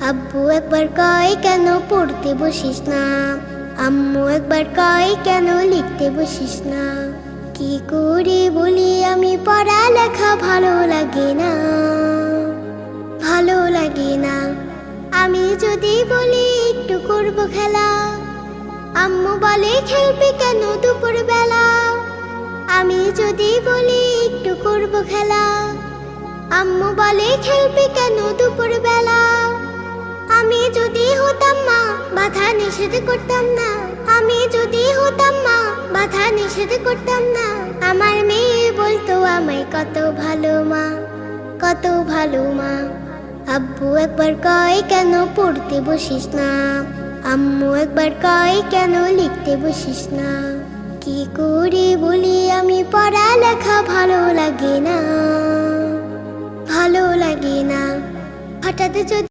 আব্বু একবার কয় কেন পড়তে বসিস না, আম্মু একবার কয় কেন লিখতে বসিস না। কি করে বলি আমি পড়ালেখা ভালো লাগে না, ভালো লাগে না। আমি যদি বলি একটু করব খেলা, আম্মু বলে খেলবি কেন দুপুর বেলা। আমি যদি বলি একটু করব খেলা, আম্মু বলে খেলবি কেন দুপুর বেলা। আমি যদি হতাম মা বাধা নিষেধ করতাম না, আমি যদি হতাম মা বাধা নিষেধ করতাম না। আমার মেয়ে বলতো আমায় কত ভালো মা, কত ভালো মা। আব্বু একবার কয় কেন পড়তে বসিস না, আম্মু একবার কয় কেন লিখতে বসিস না। কি করে বলি আমি পড়ালেখা ভালো লাগে না, ভালো লাগে না। হঠাৎ যদি